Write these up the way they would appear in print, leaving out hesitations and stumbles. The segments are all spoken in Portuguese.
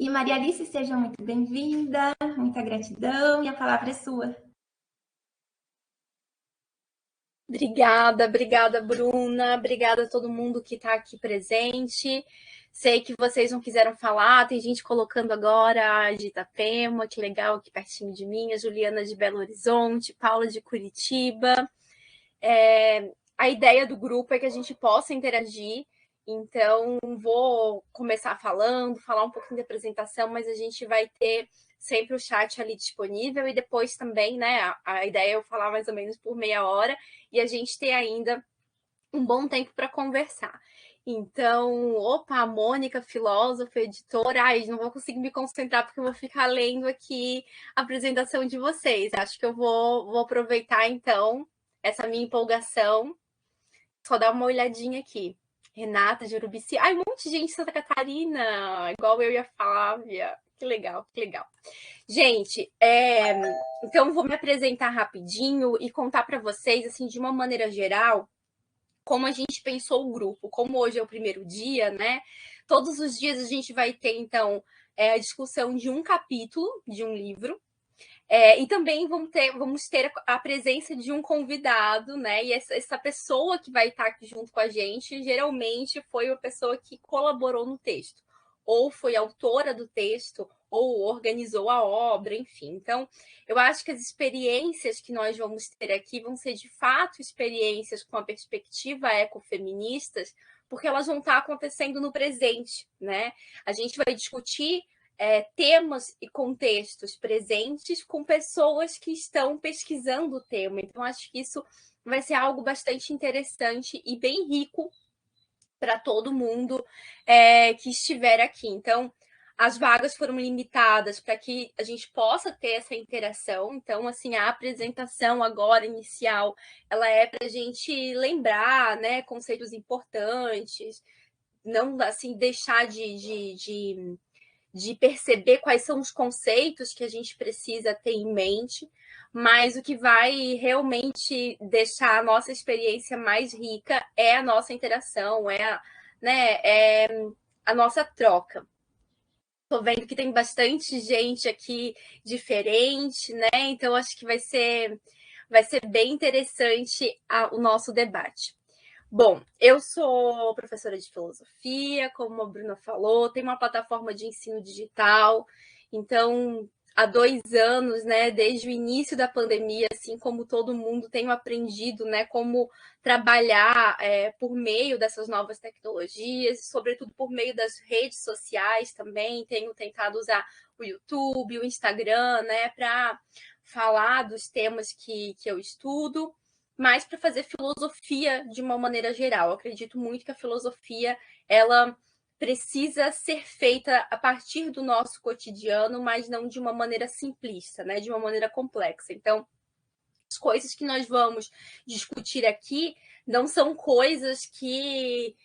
E Maria Alice, seja muito bem-vinda, muita gratidão e a palavra é sua. Obrigada, Bruna. Obrigada a todo mundo que está aqui presente. Sei que vocês não quiseram falar, tem gente colocando agora a de Itapema, que legal, aqui pertinho de mim, a Juliana de Belo Horizonte, Paula de Curitiba. A ideia do grupo é que a gente possa interagir, então vou começar falando, falar um pouquinho da apresentação, mas a gente vai ter sempre o chat ali disponível e depois também, né, a ideia é eu falar mais ou menos por meia hora e a gente ter ainda um bom tempo para conversar. Então, opa, a Mônica, filósofa, editora, ai, não vou conseguir me concentrar porque eu vou ficar lendo aqui a apresentação de vocês. Acho que eu vou aproveitar, então, essa minha empolgação. Só dar uma olhadinha aqui. Renata de Urubici. Ai, um monte de gente de Santa Catarina, igual eu e a Flávia. Que legal, que legal. Gente, então vou me apresentar rapidinho e contar para vocês, assim, de uma maneira geral, como a gente pensou o grupo. Como hoje é o primeiro dia, né? Todos os dias a gente vai ter, então, a discussão de um capítulo de um livro. E também vamos ter a presença de um convidado, né? E essa pessoa que vai estar aqui junto com a gente, geralmente foi uma pessoa que colaborou no texto, ou foi autora do texto, ou organizou a obra, enfim. Então, eu acho que as experiências que nós vamos ter aqui vão ser, de fato, experiências com a perspectiva ecofeministas, porque elas vão estar acontecendo no presente, né? A gente vai discutir temas e contextos presentes com pessoas que estão pesquisando o tema. Então, acho que isso vai ser algo bastante interessante e bem rico para todo mundo que estiver aqui. Então, as vagas foram limitadas para que a gente possa ter essa interação. Então, assim, a apresentação agora inicial, ela é para a gente lembrar, né, conceitos importantes, não assim deixar de perceber quais são os conceitos que a gente precisa ter em mente, mas o que vai realmente deixar a nossa experiência mais rica é a nossa interação, é a nossa troca. Estou vendo que tem bastante gente aqui diferente, né? Então acho que vai ser bem interessante o nosso debate. Bom, eu sou professora de filosofia, como a Bruna falou, tenho uma plataforma de ensino digital, então há 2 anos, né, desde o início da pandemia, assim como todo mundo, tenho aprendido, né, como trabalhar por meio dessas novas tecnologias, sobretudo por meio das redes sociais também, tenho tentado usar o YouTube, o Instagram, né, para falar dos temas que eu estudo, mas para fazer filosofia de uma maneira geral. Eu acredito muito que a filosofia ela precisa ser feita a partir do nosso cotidiano, mas não de uma maneira simplista, né? De uma maneira complexa. Então, as coisas que nós vamos discutir aqui não são coisas que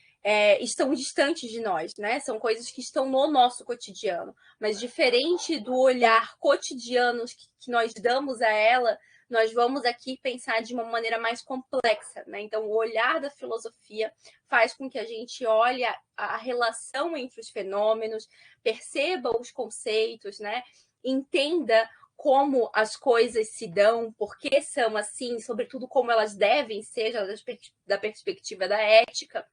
estão distantes de nós, né? São coisas que estão no nosso cotidiano. Mas diferente do olhar cotidiano que nós damos a ela, nós vamos aqui pensar de uma maneira mais complexa, né? Então, o olhar da filosofia faz com que a gente olhe a relação entre os fenômenos, perceba os conceitos, né? Entenda como as coisas se dão, por que são assim, sobretudo como elas devem ser, da perspectiva da ética,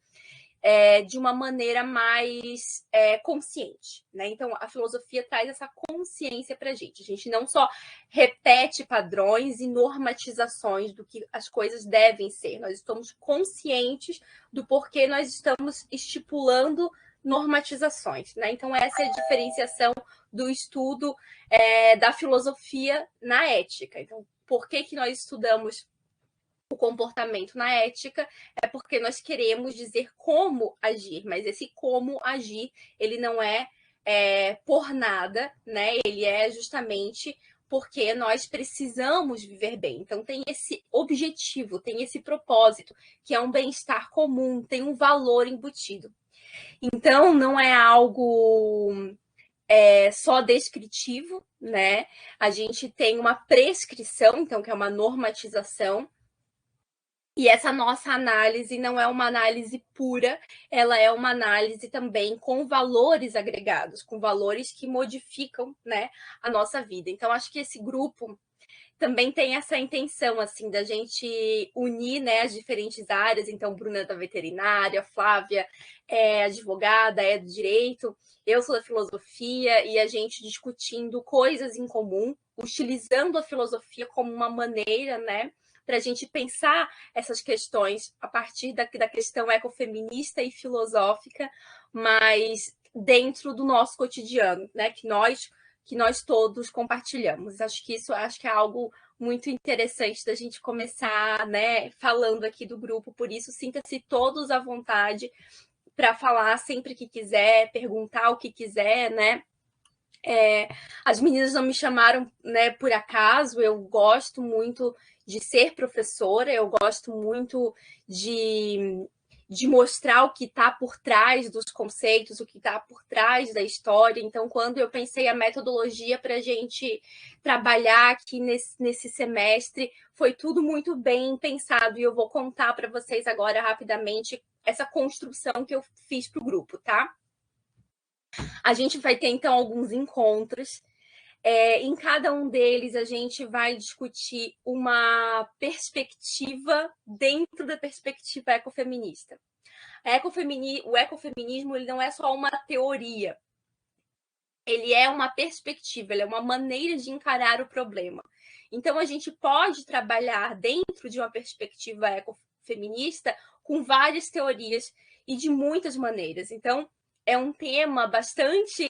de uma maneira mais consciente, né? Então, a filosofia traz essa consciência para a gente. A gente não só repete padrões e normatizações do que as coisas devem ser, nós estamos conscientes do porquê nós estamos estipulando normatizações, né? Então, essa é a diferenciação do estudo da filosofia na ética. Então, por que nós estudamos o comportamento na ética? É porque nós queremos dizer como agir, mas esse como agir, ele não por nada, né? Ele é justamente porque nós precisamos viver bem. Então, tem esse objetivo, tem esse propósito, que é um bem-estar comum, tem um valor embutido. Então, não é algo só descritivo, né? A gente tem uma prescrição, então, que é uma normatização, E essa nossa análise não é uma análise pura, ela é uma análise também com valores agregados, com valores que modificam, né, a nossa vida. Então, acho que esse grupo também tem essa intenção, assim, da gente unir, né, as diferentes áreas. Então, Bruna é da veterinária, Flávia é advogada, é do direito, eu sou da filosofia, e a gente discutindo coisas em comum, utilizando a filosofia como uma maneira, né, para a gente pensar essas questões a partir da questão ecofeminista e filosófica, mas dentro do nosso cotidiano, né, que nós todos compartilhamos. Acho que é algo muito interessante da gente começar, né, falando aqui do grupo. Por isso, sinta-se todos à vontade para falar sempre que quiser, perguntar o que quiser, né? As meninas não me chamaram, né, por acaso. Eu gosto muito de ser professora, eu gosto muito de mostrar o que está por trás dos conceitos, o que está por trás da história. Então, quando eu pensei a metodologia para a gente trabalhar aqui nesse semestre, foi tudo muito bem pensado. E eu vou contar para vocês agora rapidamente essa construção que eu fiz para o grupo, tá? A gente vai ter, então, alguns encontros. Em cada um deles, a gente vai discutir uma perspectiva dentro da perspectiva ecofeminista. O ecofeminismo ele não é só uma teoria, ele é uma perspectiva, ele é uma maneira de encarar o problema. Então, a gente pode trabalhar dentro de uma perspectiva ecofeminista com várias teorias e de muitas maneiras. Então, é um tema bastante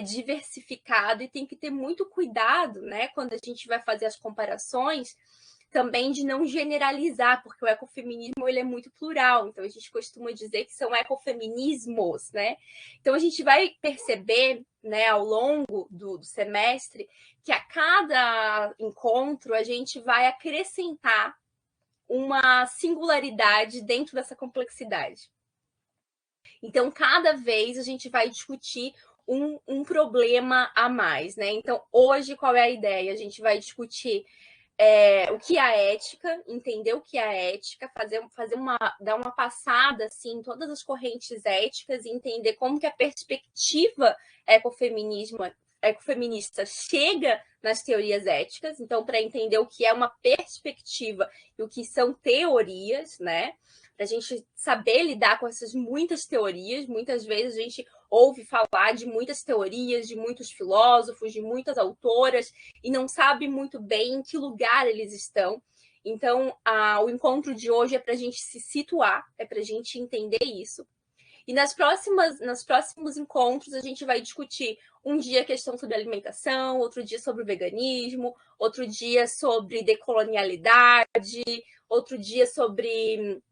diversificado e tem que ter muito cuidado, né, quando a gente vai fazer as comparações, também de não generalizar, porque o ecofeminismo ele é muito plural, então a gente costuma dizer que são ecofeminismos, né? Então a gente vai perceber, né, ao longo do semestre, que a cada encontro a gente vai acrescentar uma singularidade dentro dessa complexidade. Então, cada vez a gente vai discutir um problema a mais, né? Então, hoje, qual é a ideia? A gente vai discutir o que é a ética, entender o que é a ética, dar uma passada assim, em todas as correntes éticas e entender como que a perspectiva ecofeminista chega nas teorias éticas. Então, para entender o que é uma perspectiva e o que são teorias, né? Para a gente saber lidar com essas muitas teorias. Muitas vezes a gente ouve falar de muitas teorias, de muitos filósofos, de muitas autoras, e não sabe muito bem em que lugar eles estão. Então, o encontro de hoje é para a gente se situar, é para a gente entender isso. E nos próximos encontros, a gente vai discutir um dia a questão sobre alimentação, outro dia sobre o veganismo, outro dia sobre decolonialidade, outro dia sobre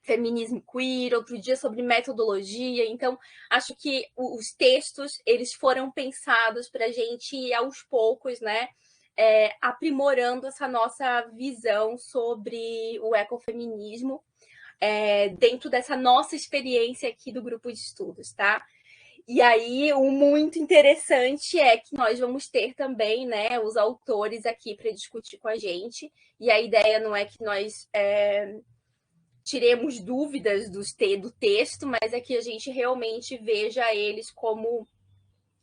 feminismo queer, outro dia sobre metodologia. Então, acho que os textos eles foram pensados para a gente ir aos poucos, né, aprimorando essa nossa visão sobre o ecofeminismo dentro dessa nossa experiência aqui do grupo de estudos, tá? E aí, o muito interessante é que nós vamos ter também, né, os autores aqui para discutir com a gente. E a ideia não é que nós tiremos dúvidas do texto, mas é que a gente realmente veja eles como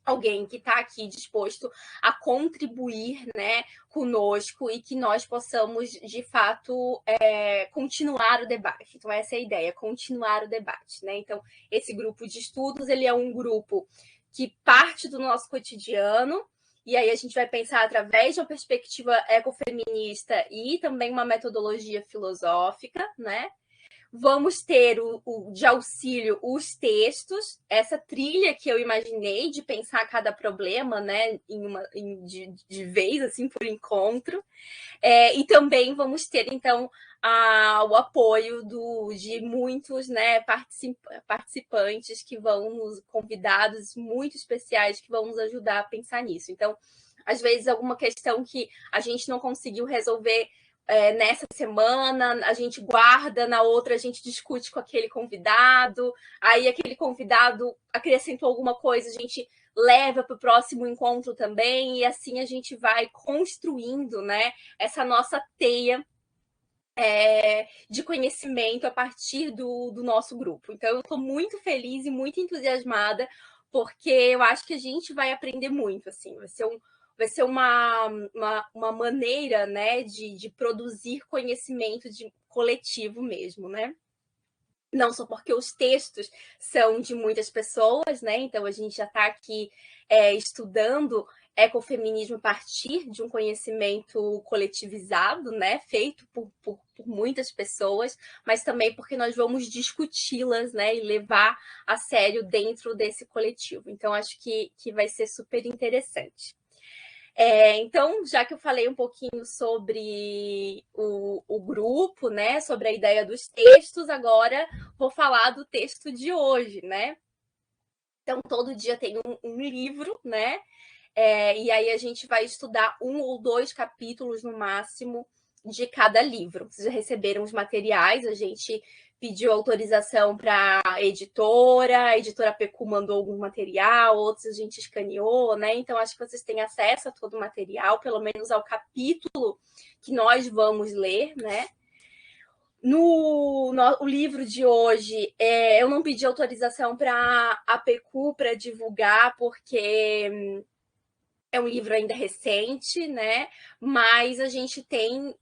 alguém que está aqui disposto a contribuir, né, conosco e que nós possamos, de fato, continuar o debate. Então, essa é a ideia, continuar o debate, né? Então, esse grupo de estudos, ele é um grupo que parte do nosso cotidiano, e aí a gente vai pensar através de uma perspectiva ecofeminista e também uma metodologia filosófica, né? Vamos ter de auxílio os textos, essa trilha que eu imaginei de pensar cada problema, né, de vez, assim, por encontro. E também vamos ter, então, o apoio de muitos, né, participantes que convidados muito especiais que vão nos ajudar a pensar nisso. Então, às vezes, alguma questão que a gente não conseguiu resolver nessa semana, a gente guarda, na outra a gente discute com aquele convidado, aí aquele convidado acrescentou alguma coisa, a gente leva para o próximo encontro também, e assim a gente vai construindo, né, essa nossa teia de conhecimento a partir do nosso grupo. Então, eu estou muito feliz e muito entusiasmada, porque eu acho que a gente vai aprender muito, assim, vai ser uma maneira, né, de produzir conhecimento coletivo mesmo, né? Não só porque os textos são de muitas pessoas, né? Então a gente já está aqui estudando ecofeminismo a partir de um conhecimento coletivizado, né? Feito por muitas pessoas, mas também porque nós vamos discuti-las, né? E levar a sério dentro desse coletivo. Então acho que vai ser super interessante. Então, já que eu falei um pouquinho sobre o grupo, né, sobre a ideia dos textos, agora vou falar do texto de hoje, né? Então, todo dia tem um livro, né? E aí a gente vai estudar 1 ou 2 capítulos no máximo de cada livro. Vocês já receberam os materiais, a gente pediu autorização para a editora PQ mandou algum material, outros a gente escaneou, né? Então, acho que vocês têm acesso a todo o material, pelo menos ao capítulo que nós vamos ler, né? O livro de hoje, eu não pedi autorização para a PQ para divulgar, porque é um livro ainda recente, né? Mas a gente tem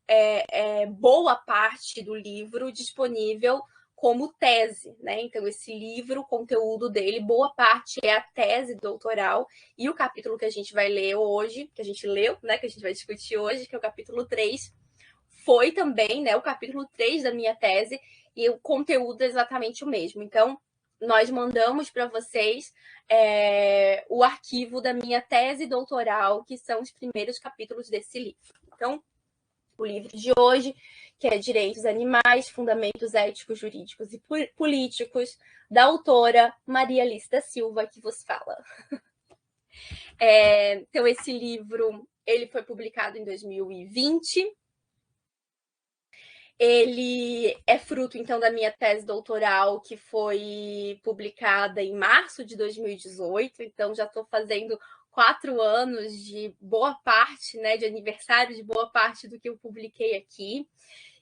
boa parte do livro disponível como tese, né? Então, esse livro, o conteúdo dele, boa parte é a tese doutoral, e o capítulo que a gente vai ler hoje, que a gente leu, né? Que a gente vai discutir hoje, que é o capítulo 3, foi também, né? O capítulo 3 da minha tese, e o conteúdo é exatamente o mesmo. Então, nós mandamos para vocês o arquivo da minha tese doutoral, que são os primeiros capítulos desse livro. Então, o livro de hoje, que é Direitos Animais, Fundamentos Éticos, Jurídicos e Políticos, da autora Maria Alice da Silva, que vos fala. Então, esse livro ele foi publicado em 2020. Ele é fruto, então, da minha tese doutoral, que foi publicada em março de 2018. Então, já estou fazendo 4 anos de boa parte, né, de aniversário de boa parte do que eu publiquei aqui.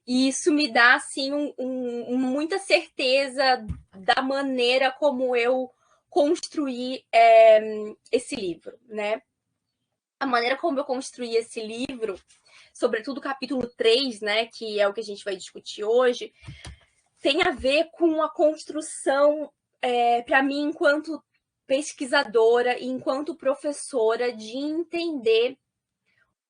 E isso me dá, assim, muita certeza da maneira como eu construí esse livro, né? A maneira como eu construí esse livro, sobretudo o capítulo 3, né, que é o que a gente vai discutir hoje, tem a ver com a construção, para mim, enquanto pesquisadora e enquanto professora, de entender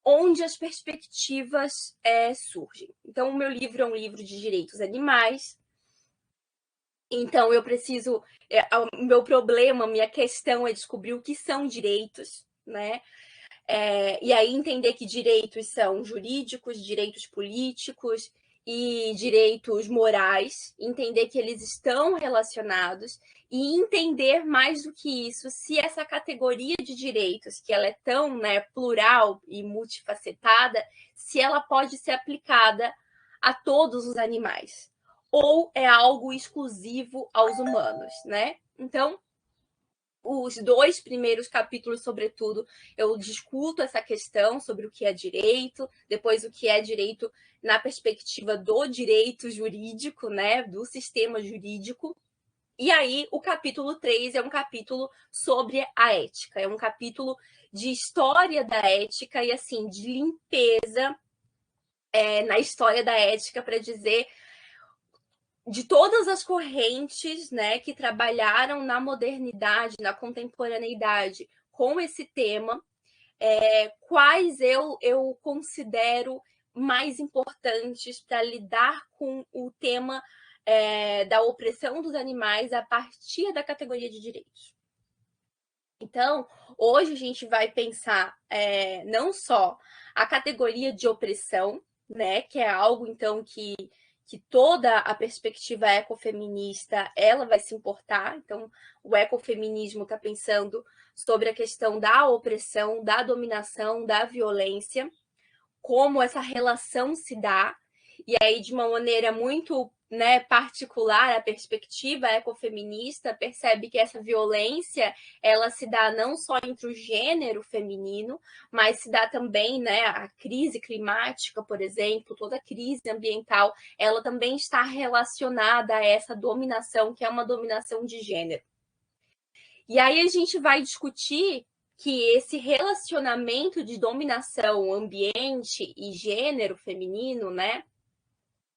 onde as perspectivas surgem. Então, o meu livro é um livro de direitos animais. Então, eu preciso... o meu problema, minha questão é descobrir o que são direitos, né? E aí entender que direitos são jurídicos, direitos políticos e direitos morais, entender que eles estão relacionados e entender mais do que isso, se essa categoria de direitos, que ela é tão, né, plural e multifacetada, se ela pode ser aplicada a todos os animais, ou é algo exclusivo aos humanos, né? Então, os 2 primeiros capítulos, sobretudo, eu discuto essa questão sobre o que é direito, depois o que é direito na perspectiva do direito jurídico, né, do sistema jurídico. E aí, o capítulo 3 é um capítulo sobre a ética, é um capítulo de história da ética e, assim, de limpeza na história da ética, para dizer de todas as correntes, né, que trabalharam na modernidade, na contemporaneidade com esse tema, quais eu considero mais importantes para lidar com o tema da opressão dos animais a partir da categoria de direitos. Então, hoje a gente vai pensar não só a categoria de opressão, né, que é algo, então, que toda a perspectiva ecofeminista ela vai se importar. Então, o ecofeminismo está pensando sobre a questão da opressão, da dominação, da violência, como essa relação se dá, e aí de uma maneira muito né, particular, a perspectiva ecofeminista percebe que essa violência ela se dá não só entre o gênero feminino, mas se dá também, né, a crise climática, por exemplo, toda a crise ambiental, ela também está relacionada a essa dominação, que é uma dominação de gênero. E aí a gente vai discutir que esse relacionamento de dominação, ambiente e gênero feminino, né,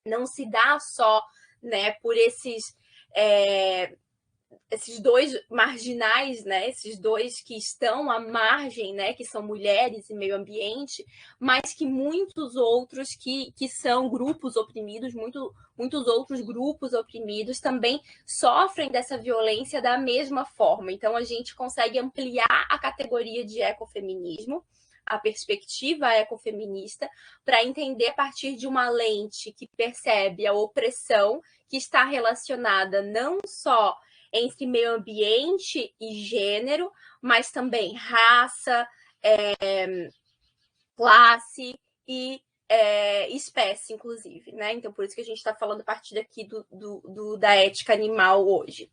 não se dá só, né, por esses dois marginais, né, esses dois que estão à margem, né, que são mulheres e meio ambiente, mas que muitos outros que são grupos oprimidos, muitos outros grupos oprimidos também sofrem dessa violência da mesma forma. Então, a gente consegue ampliar a categoria de ecofeminismo, a perspectiva ecofeminista, para entender a partir de uma lente que percebe a opressão que está relacionada não só entre meio ambiente e gênero, mas também raça, classe e espécie, inclusive, né? Então, por isso que a gente está falando a partir aqui da ética animal hoje.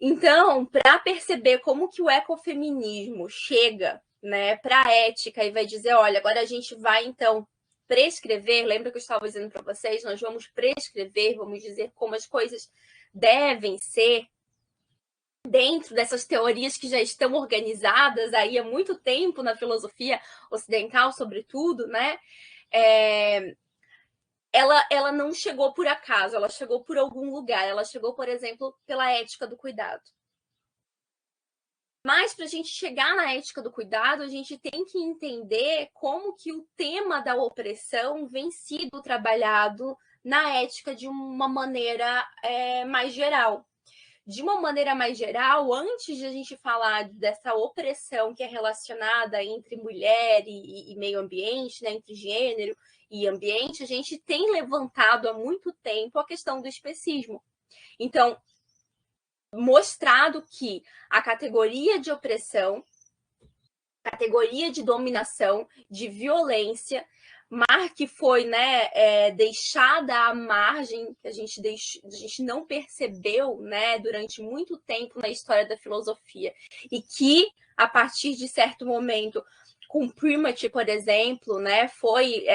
Então, para perceber como que o ecofeminismo chega, né, para a ética e vai dizer, olha, agora a gente vai, então, prescrever, lembra que eu estava dizendo para vocês, nós vamos prescrever, vamos dizer como as coisas devem ser dentro dessas teorias que já estão organizadas aí há muito tempo na filosofia ocidental, sobretudo, né? Ela não chegou por acaso, ela chegou por algum lugar, ela chegou, por exemplo, pela ética do cuidado. Mas para a gente chegar na ética do cuidado, a gente tem que entender como que o tema da opressão vem sido trabalhado na ética de uma maneira mais geral. De uma maneira mais geral, antes de a gente falar dessa opressão que é relacionada entre mulher e meio ambiente, né, entre gênero e ambiente, a gente tem levantado há muito tempo a questão do especismo. Então, mostrado que a categoria de opressão, categoria de dominação, de violência, que foi, né, deixada à margem, que a gente não percebeu, né, durante muito tempo na história da filosofia, e que, a partir de certo momento, com Primate, por exemplo, né, foi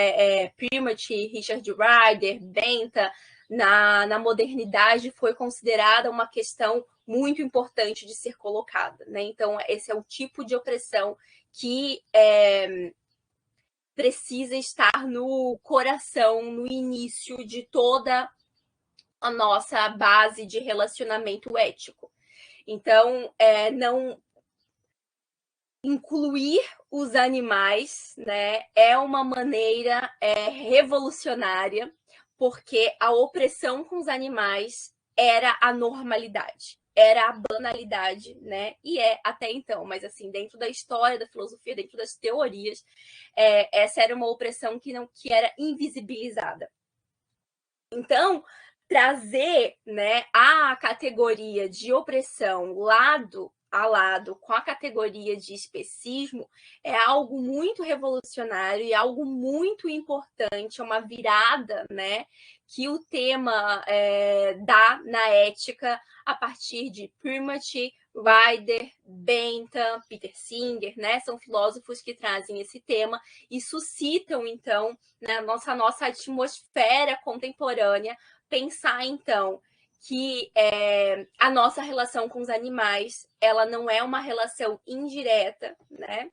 Primate, Richard Ryder, Bentham, na modernidade foi considerada uma questão muito importante de ser colocada, né? Então, esse é o tipo de opressão que precisa estar no coração, no início de toda a nossa base de relacionamento ético. Então, não incluir os animais, né, é uma maneira revolucionária, porque a opressão com os animais era a normalidade, era a banalidade, né? E até então, mas assim, dentro da história da filosofia, dentro das teorias, essa era uma opressão que era invisibilizada. Então, trazer, né, a categoria de opressão lado a lado com a categoria de especismo é algo muito revolucionário e algo muito importante, é uma virada, né, que o tema dá na ética a partir de Primate, Ryder, Bentham, Peter Singer, né, são filósofos que trazem esse tema e suscitam, então, né, nossa atmosfera contemporânea, pensar, então, que a nossa relação com os animais, ela não é uma relação indireta, né?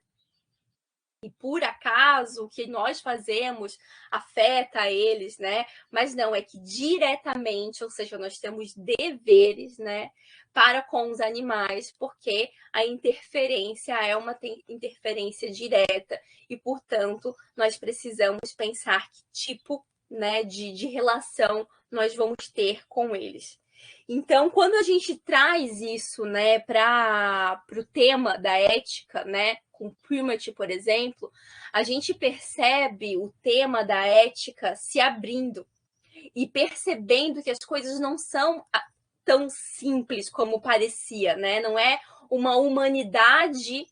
E por acaso o que nós fazemos afeta eles, né? Mas não, é que diretamente, ou seja, nós temos deveres, né, para com os animais, porque a interferência é uma interferência direta e, portanto, nós precisamos pensar que tipo, né, de relação nós vamos ter com eles. Então, quando a gente traz isso, né, para o tema da ética, né, com Primate, por exemplo, a gente percebe o tema da ética se abrindo e percebendo que as coisas não são tão simples como parecia, né? Não é uma humanidade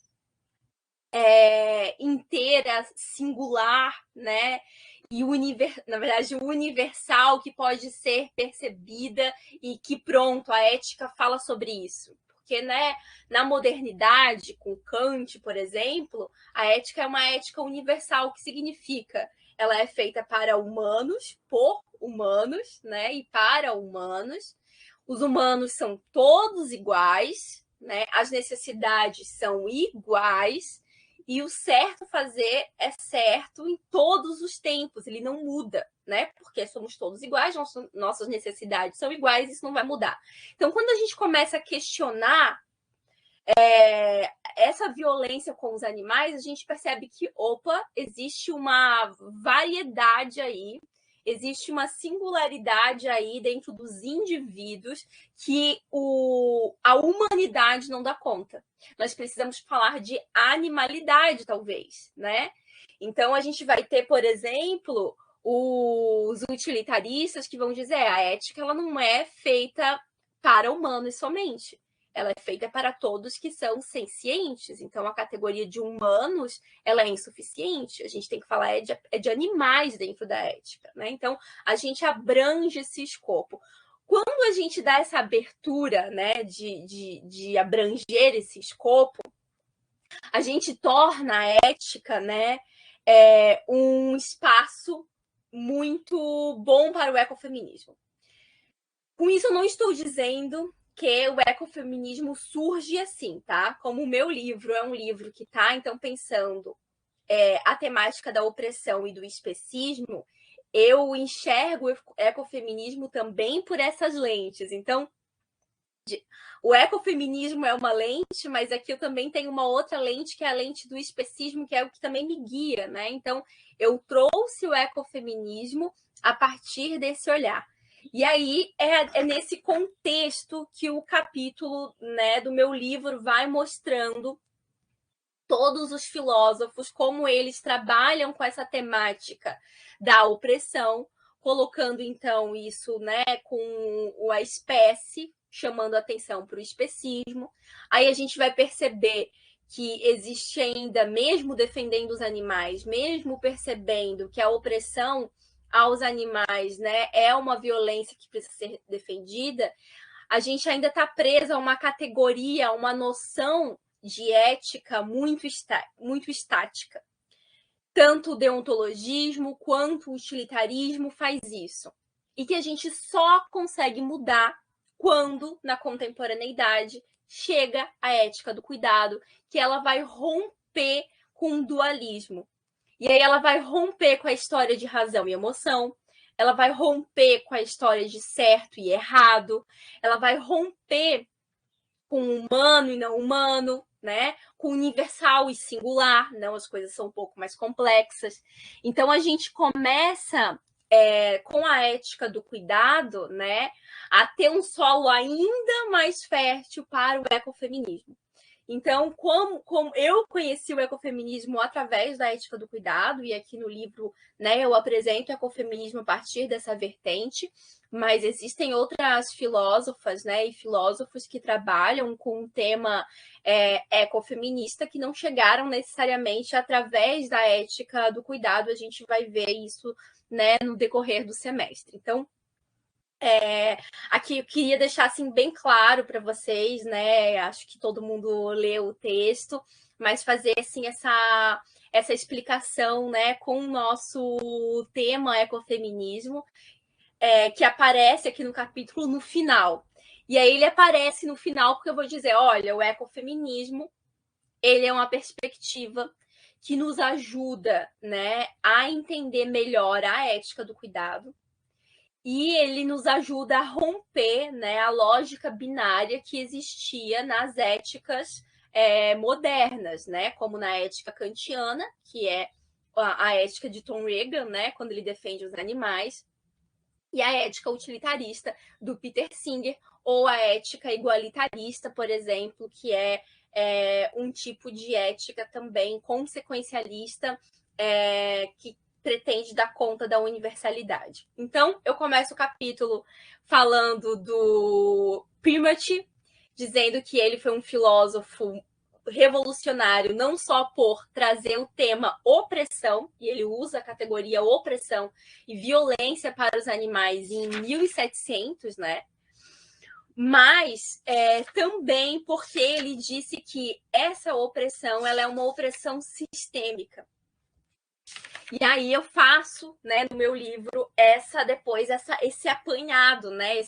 inteira, singular, né? na verdade, universal, que pode ser percebida e que, pronto, a ética fala sobre isso. Porque, né, na modernidade, com Kant, por exemplo, a ética é uma ética universal, que significa ela é feita para humanos, por humanos, né, e para humanos. Os humanos são todos iguais, né, as necessidades são iguais, e o certo fazer é certo em todos os tempos, ele não muda, né? Porque somos todos iguais, nossas necessidades são iguais, isso não vai mudar. Então, quando a gente começa a questionar essa violência com os animais, a gente percebe que, opa, existe uma variedade aí, existe uma singularidade aí dentro dos indivíduos que a humanidade não dá conta. Nós precisamos falar de animalidade, talvez, né? Então, a gente vai ter, por exemplo, os utilitaristas que vão dizer a ética ela não é feita para humanos somente. Ela é feita para todos que são sencientes. Então, a categoria de humanos ela é insuficiente. A gente tem que falar de animais dentro da ética, né? Então, a gente abrange esse escopo. Quando a gente dá essa abertura, né, de abranger esse escopo, a gente torna a ética, né, um espaço muito bom para o ecofeminismo. Com isso, eu não estou dizendo que o ecofeminismo surge assim, tá? Como o meu livro é um livro que tá, então, pensando a temática da opressão e do especismo, eu enxergo o ecofeminismo também por essas lentes. Então, o ecofeminismo é uma lente, mas aqui eu também tenho uma outra lente, que é a lente do especismo, que é o que também me guia, né? Então, eu trouxe o ecofeminismo a partir desse olhar. E aí é nesse contexto que o capítulo, né, do meu livro vai mostrando todos os filósofos, como eles trabalham com essa temática da opressão, colocando então isso, né, com a espécie, chamando atenção para o especismo. Aí a gente vai perceber que existe ainda, mesmo defendendo os animais, mesmo percebendo que a opressão aos animais, né, é uma violência que precisa ser defendida, a gente ainda está presa a uma categoria, a uma noção de ética muito estática. Tanto o deontologismo quanto o utilitarismo faz isso. E que a gente só consegue mudar quando, na contemporaneidade, chega a ética do cuidado, que ela vai romper com o dualismo. E aí ela vai romper com a história de razão e emoção, ela vai romper com a história de certo e errado, ela vai romper com humano e não humano, né? Com universal e singular, não, as coisas são um pouco mais complexas. Então a gente começa com a ética do cuidado, né, a ter um solo ainda mais fértil para o ecofeminismo. Então, como eu conheci o ecofeminismo através da ética do cuidado, e aqui no livro, né, eu apresento o ecofeminismo a partir dessa vertente, mas existem outras filósofas, né, e filósofos que trabalham com o tema ecofeminista que não chegaram necessariamente através da ética do cuidado. A gente vai ver isso, né, no decorrer do semestre. Então, aqui eu queria deixar assim bem claro para vocês, né? Acho que todo mundo leu o texto, mas fazer assim essa explicação, né, com o nosso tema ecofeminismo, que aparece aqui no capítulo no final. E aí ele aparece no final porque eu vou dizer, olha, o ecofeminismo ele é uma perspectiva que nos ajuda, né, a entender melhor a ética do cuidado. E ele nos ajuda a romper, né, a lógica binária que existia nas éticas modernas, né, como na ética kantiana, que é a ética de Tom Regan, né, quando ele defende os animais, e a ética utilitarista do Peter Singer, ou a ética igualitarista, por exemplo, que é um tipo de ética também consequencialista, que pretende dar conta da universalidade. Então, eu começo o capítulo falando do Primate, dizendo que ele foi um filósofo revolucionário não só por trazer o tema opressão, e ele usa a categoria opressão e violência para os animais em 1700, né? Mas também porque ele disse que essa opressão ela é uma opressão sistêmica. E aí eu faço, né, no meu livro esse apanhado, né,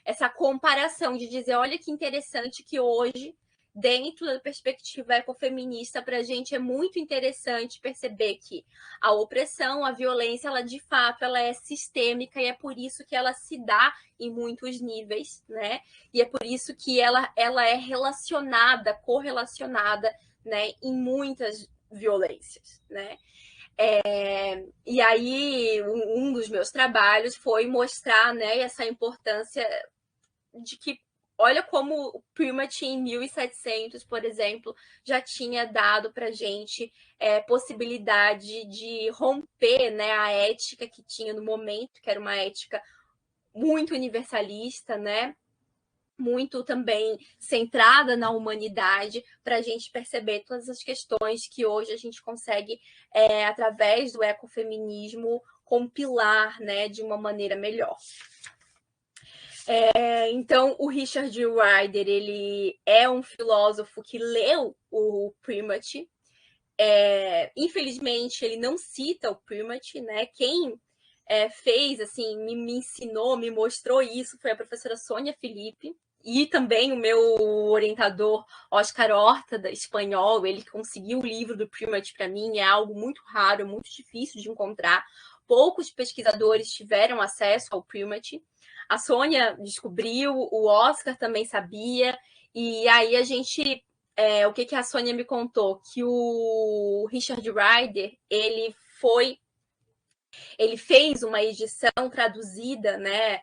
essa comparação de dizer, olha que interessante que hoje, dentro da perspectiva ecofeminista, para a gente é muito interessante perceber que a opressão, a violência, ela de fato ela é sistêmica e é por isso que ela se dá em muitos níveis, né? E é por isso que ela é relacionada, correlacionada, né, em muitas violências, né? E aí, um dos meus trabalhos foi mostrar, né, essa importância de que, olha como o Primate em 1700, por exemplo, já tinha dado para a gente possibilidade de romper, né, a ética que tinha no momento, que era uma ética muito universalista, né? Muito também centrada na humanidade, para a gente perceber todas as questões que hoje a gente consegue, através do ecofeminismo, compilar, né, de uma maneira melhor. Então, o Richard Ryder, ele é um filósofo que leu o Primate. Infelizmente, ele não cita o Primate, né? Quem fez, assim, me ensinou, me mostrou isso foi a professora Sônia Felipe, e também o meu orientador, Oscar Horta, da espanhol. Ele conseguiu o livro do Primate para mim, é algo muito raro, muito difícil de encontrar. Poucos pesquisadores tiveram acesso ao Primate. A Sônia descobriu, o Oscar também sabia, e aí a gente... o que a Sônia me contou? Que o Richard Ryder, ele fez uma edição traduzida, né,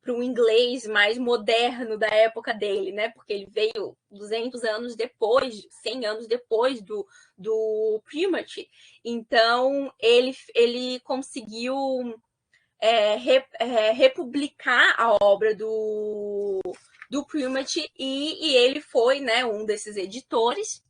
para um inglês mais moderno da época dele, né? Porque ele veio 200 anos depois, 100 anos depois do Primate. Então, ele conseguiu republicar a obra do Primate e ele foi, né, um desses editores,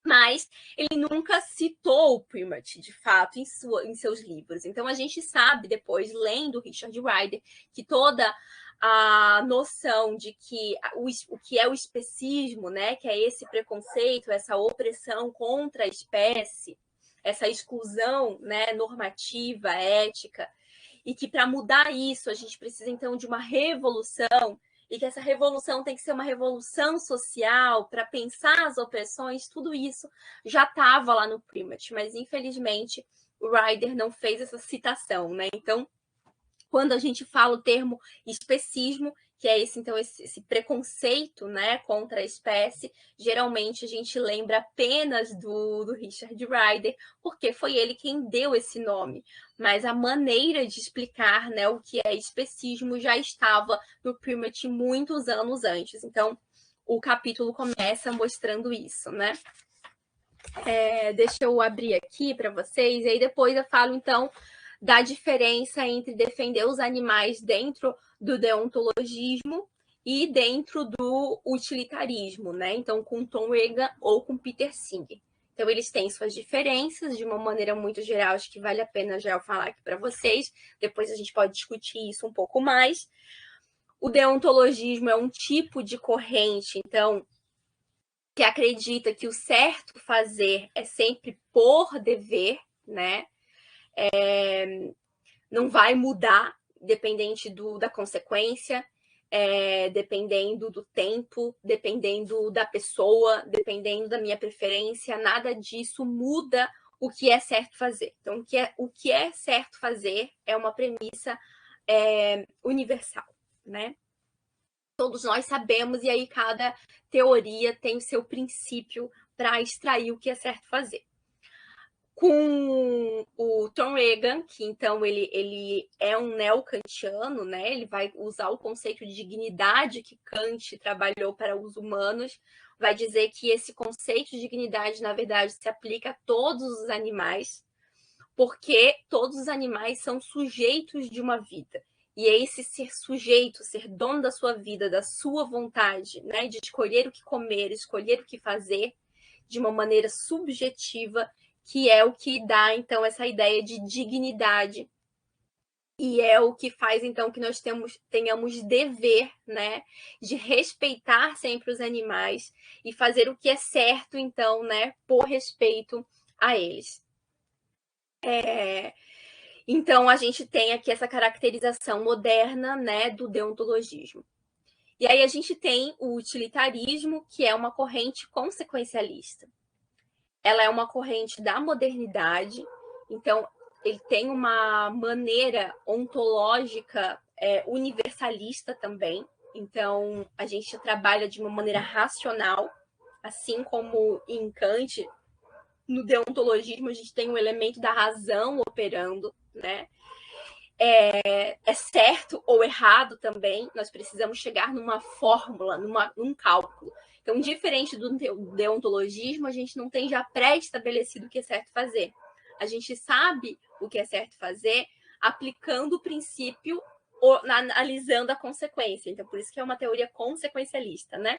mas ele nunca citou o Primate, de fato, em seus livros. Então, a gente sabe, depois, lendo Richard Ryder, que toda a noção de que o que é o especismo, né, que é esse preconceito, essa opressão contra a espécie, essa exclusão, né, normativa, ética, e que para mudar isso a gente precisa, então, de uma revolução, e que essa revolução tem que ser uma revolução social para pensar as opressões, tudo isso já estava lá no Primate, mas infelizmente o Ryder não fez essa citação, né? Então, quando a gente fala o termo especismo, que é esse preconceito, né, contra a espécie, geralmente a gente lembra apenas do Richard Ryder, porque foi ele quem deu esse nome. Mas a maneira de explicar, né, o que é especismo já estava no Primate muitos anos antes. Então, o capítulo começa mostrando isso, né? Deixa eu abrir aqui para vocês, e aí depois eu falo, então, da diferença entre defender os animais dentro do deontologismo e dentro do utilitarismo, né? Então, com Tom Regan ou com Peter Singer. Então, eles têm suas diferenças de uma maneira muito geral, acho que vale a pena já eu falar aqui para vocês. Depois a gente pode discutir isso um pouco mais. O deontologismo é um tipo de corrente, então, que acredita que o certo fazer é sempre por dever, né? Não vai mudar, dependente da consequência, dependendo do tempo, dependendo da pessoa, dependendo da minha preferência, nada disso muda o que é certo fazer. Então, o que é certo fazer é uma premissa universal, né? Todos nós sabemos, e aí cada teoria tem o seu princípio para extrair o que é certo fazer. Com o Tom Regan, que então ele é um neocantiano, né? Ele vai usar o conceito de dignidade que Kant trabalhou para os humanos, vai dizer que esse conceito de dignidade, na verdade, se aplica a todos os animais, porque todos os animais são sujeitos de uma vida. E é esse ser sujeito, ser dono da sua vida, da sua vontade, né? De escolher o que comer, escolher o que fazer de uma maneira subjetiva, que é o que dá, então, essa ideia de dignidade. E é o que faz, então, que nós tenhamos dever, né, de respeitar sempre os animais e fazer o que é certo, então, né, por respeito a eles. Então, a gente tem aqui essa caracterização moderna, né, do deontologismo. E aí a gente tem o utilitarismo, que é uma corrente consequencialista. Ela é uma corrente da modernidade, então ele tem uma maneira ontológica universalista também. Então a gente trabalha de uma maneira racional, assim como em Kant, no deontologismo a gente tem um elemento da razão operando, né? É certo ou errado também, nós precisamos chegar numa fórmula, num cálculo. Então, diferente do deontologismo, a gente não tem já pré-estabelecido o que é certo fazer. A gente sabe o que é certo fazer aplicando o princípio, analisando a consequência. Então, por isso que é uma teoria consequencialista, né?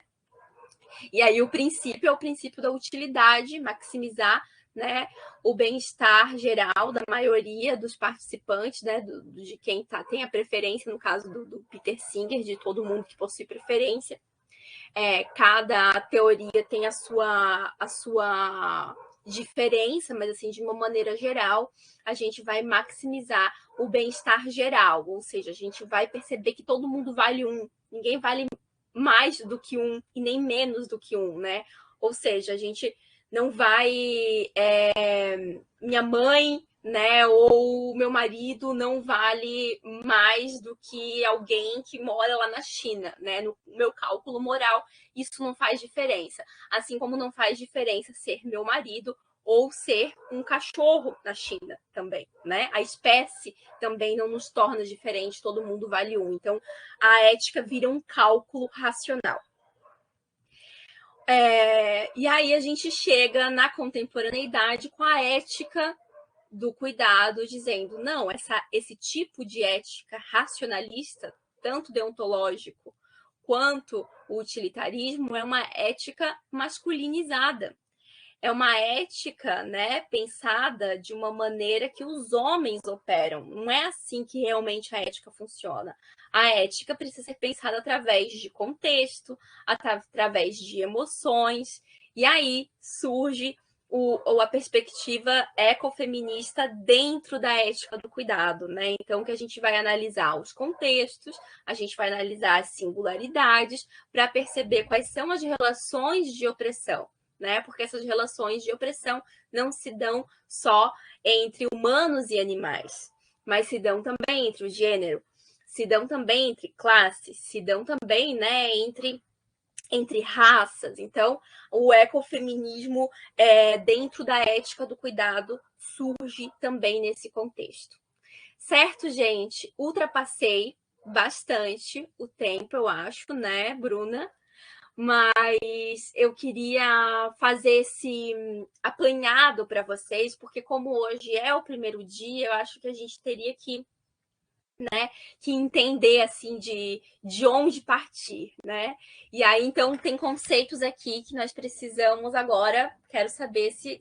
E aí o princípio é o princípio da utilidade, maximizar, né, o bem-estar geral da maioria dos participantes, né, de quem tem a preferência, no caso do Peter Singer, de todo mundo que possui preferência. Cada teoria tem a sua diferença, mas assim, de uma maneira geral, a gente vai maximizar o bem-estar geral, ou seja, a gente vai perceber que todo mundo vale um, ninguém vale mais do que um e nem menos do que um, né? Ou seja, a gente não vai minha mãe, né, ou meu marido não vale mais do que alguém que mora lá na China, né? No meu cálculo moral, isso não faz diferença. Assim como não faz diferença ser meu marido ou ser um cachorro na China também, né? A espécie também não nos torna diferente, todo mundo vale um. Então, a ética vira um cálculo racional. E aí a gente chega na contemporaneidade com a ética do cuidado, dizendo, não, esse tipo de ética racionalista, tanto deontológico quanto o utilitarismo, é uma ética masculinizada. É uma ética, né, pensada de uma maneira que os homens operam. Não é assim que realmente a ética funciona. A ética precisa ser pensada através de contexto, através de emoções, e aí surge a perspectiva ecofeminista dentro da ética do cuidado, né? Então, que a gente vai analisar os contextos, a gente vai analisar as singularidades para perceber quais são as relações de opressão, né? Porque essas relações de opressão não se dão só entre humanos e animais, mas se dão também entre o gênero, se dão também entre classes, se dão também, né, entre raças. Então, o ecofeminismo, dentro da ética do cuidado, surge também nesse contexto. Certo, gente? Ultrapassei bastante o tempo, eu acho, né, Bruna? Mas eu queria fazer esse apanhado para vocês, porque como hoje é o primeiro dia, eu acho que a gente teria que, né, que entender assim de onde partir, né? E aí então tem conceitos aqui que nós precisamos agora, quero saber se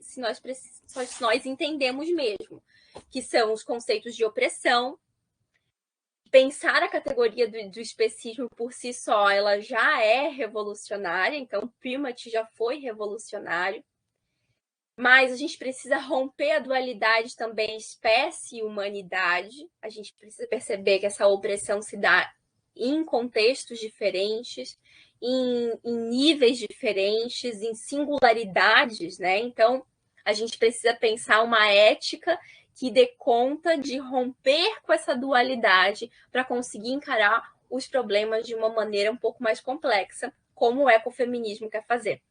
nós entendemos mesmo, que são os conceitos de opressão. Pensar a categoria do especismo por si só, ela já é revolucionária, então Primat já foi revolucionário, mas a gente precisa romper a dualidade também espécie e humanidade, a gente precisa perceber que essa opressão se dá em contextos diferentes, em níveis diferentes, em singularidades, né? Então, a gente precisa pensar uma ética que dê conta de romper com essa dualidade para conseguir encarar os problemas de uma maneira um pouco mais complexa, como o ecofeminismo quer fazer.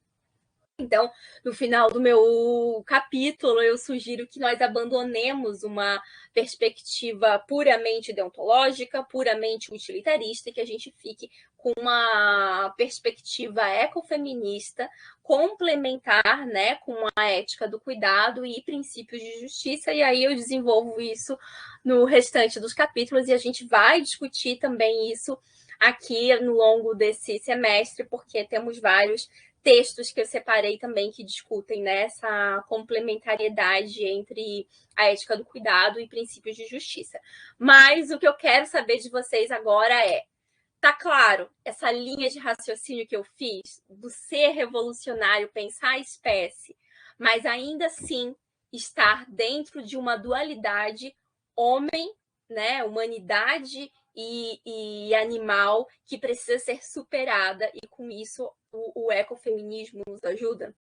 Então, no final do meu capítulo, eu sugiro que nós abandonemos uma perspectiva puramente deontológica, puramente utilitarista, e que a gente fique com uma perspectiva ecofeminista complementar, né, com a ética do cuidado e princípios de justiça, e aí eu desenvolvo isso no restante dos capítulos, e a gente vai discutir também isso aqui no longo desse semestre, porque temos vários textos que eu separei também que discutem, né, essa complementariedade entre a ética do cuidado e princípios de justiça. Mas o que eu quero saber de vocês agora é, tá claro, essa linha de raciocínio que eu fiz, do ser revolucionário, pensar a espécie, mas ainda assim estar dentro de uma dualidade homem, né, humanidade e animal que precisa ser superada, e com isso o ecofeminismo nos ajuda?